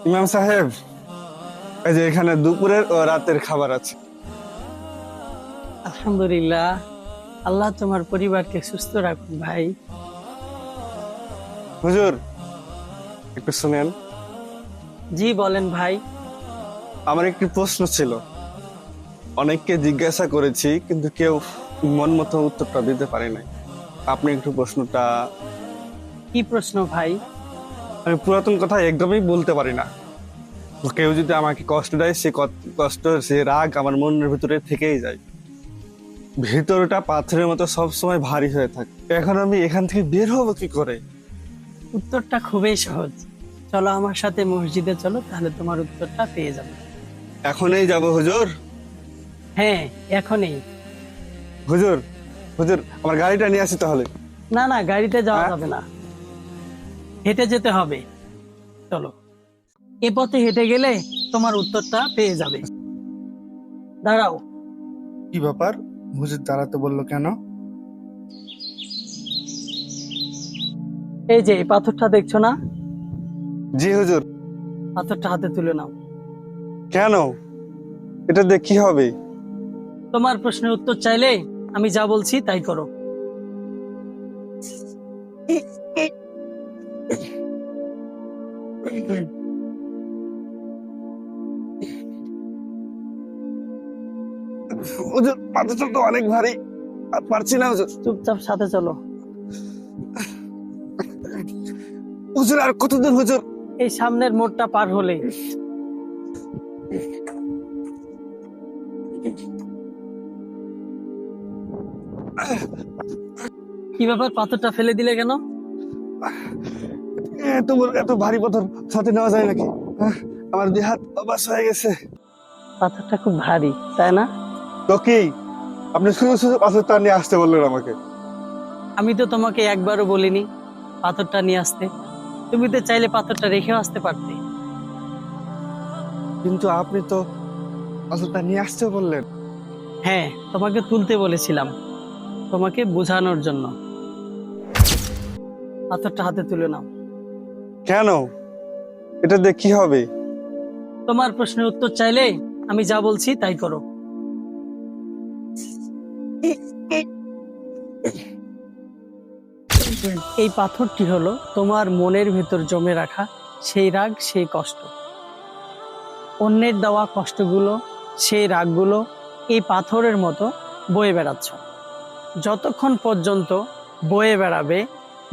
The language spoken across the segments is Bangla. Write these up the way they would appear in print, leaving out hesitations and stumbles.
ইমাম সাহেব, এই যে এখানে দুপুরের ও রাতের খাবার আছে। আলহামদুলিল্লাহ। আল্লাহ তোমার পরিবারকে সুস্থ রাখুন ভাই। হুজুর, একটু শুনেন। জি বলেন ভাই। আমার একটি প্রশ্ন ছিল। অনেককে জিজ্ঞাসা করেছি, কিন্তু কেউ মন মতো উত্তরটা দিতে পারে নাই। আপনি একটু প্রশ্নটা। কি প্রশ্ন ভাই? আমি পুরাতন কথা একদমই বলতে পারি না। তো কেউ যদি আমাকে কষ্ট দেয়, সে কষ্ট, সে রাগ আমার মনের ভিতরে থেকেই যায়। ভিতরটা পাথরের মতো সবসময় ভারী হয়ে থাকে। এখন আমি এখান থেকে বের হবো কি করে? উত্তরটা খুবই সহজ। চলো আমার সাথে মসজিদে চলো, তাহলে তোমার উত্তরটা পেয়ে যাবে। এখনই যাব হুজুর? হ্যাঁ, এখনই। হুজুর, হুজুর, আমার গাড়িটা নিয়ে আসি তাহলে। না না, গাড়িতে যাওয়া হ্যাঁ? যাবে না, হেঁটে যেতে হবে। চলো, এ পথে হেঁটে গেলে তোমার উত্তরটা পেয়ে যাবে। দাঁড়াও। কি ব্যাপার? হুজুর দাঁড়াতে বললো কেন? এই যে এই পাথরটা দেখছো না? জি হুজুর। পাথরটা হাতে তুলে নাও। কেন? এটা দিয়ে কি হবে? তোমার প্রশ্নের উত্তর চাইলে আমি যা বলছি তাই করো। হুজুর, পাথরটা তো অনেক ভারী, আর পারছি না হুজুর। চুপচাপ সাথে চলো। হুজুর, আর কতদূর হুজুর? এই সামনের মোড়টা পার হলেই। কি ব্যাপার, পাথরটা ফেলে দিলে কেন? এত ভারী পাথর সাথে নেওয়া যায় নাকি? আমার দুই হাত অবাস হয়ে গেছে। পাথরটা খুব ভারী, তাই না? তো কি, আপনি শুধু শুধু পাথরটা নিয়ে আসতে বললেন আমাকে? আমি তো তোমাকে একবারও বলিনি পাথরটা নিয়ে আসতে। তুমি তো চাইলে পাথরটা রেখেও আসতে পারতে। কিন্তু আপনি তো পাথরটা নিয়ে আসতে বললেন। হ্যাঁ, তোমাকে তুলতে বলেছিলাম, তোমাকে বোঝানোর জন্য। পাথরটা হাতে তুলে নাও। কেন? এটা দিয়ে কি হবে? তোমার প্রশ্নের উত্তর চাইলে আমি যা বলছি তাই করো। এই পাথরটি হলো তোমার মনের ভেতর জমে রাখা সেই রাগ, সেই কষ্ট। অন্যের দেওয়া কষ্টগুলো, সেই রাগগুলো এই পাথরের মতো বয়ে বেড়াচ্ছ। যতক্ষণ পর্যন্ত বয়ে বেড়াবে,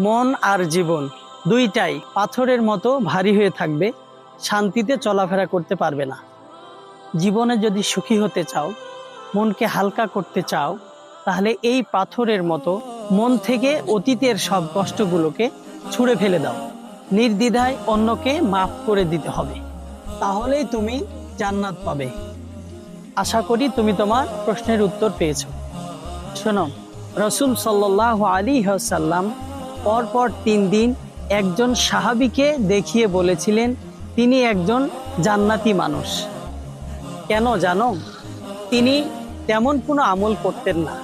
মন আর জীবন দুইটাই পাথরের মতো ভারী হয়ে থাকবে, শান্তিতে চলাফেরা করতে পারবে না। জীবনে যদি সুখী হতে চাও, মনকে হালকা করতে চাও, তাহলে এই পাথরের মতো মন থেকে অতীতের সব কষ্টগুলোকে ছুঁড়ে ফেলে দাও। নির্দ্বিধায় অন্যকে মাফ করে দিতে হবে, তাহলেই তুমি জান্নাত পাবে। আশা করি তুমি তোমার প্রশ্নের উত্তর পেয়েছো। শোনো, রসুল সাল্লাল্লাহু আলাইহি ওয়াসাল্লাম পরপর 3 দিন একজন সাহাবীকে দেখিয়ে বলেছিলেন তিনি একজন জান্নাতি মানুষ। কেন জানো? তিনি তেমন কোনো আমল করতেন না।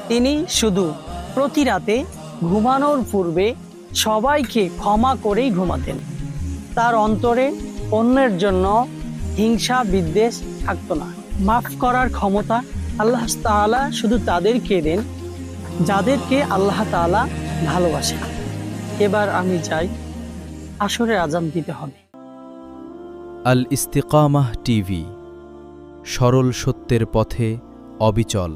তিনি শুধু প্রতি রাতে ঘুমানোর পূর্বে সবাইকে ক্ষমা করেই ঘুমাতেন। তার অন্তরে অন্যের জন্য হিংসা বিদ্বেষ থাকতো না। মাফ করার ক্ষমতা আল্লাহ তাআলা শুধু তাদেরকে দেন যাদেরকে আল্লাহ তাআলা ভালোবাসেন। এবার আমি চাই, আসরের আজান দিতে হবে। আল ইস্তিকামাহ টিভি, সরল সত্যের পথে অবিচল।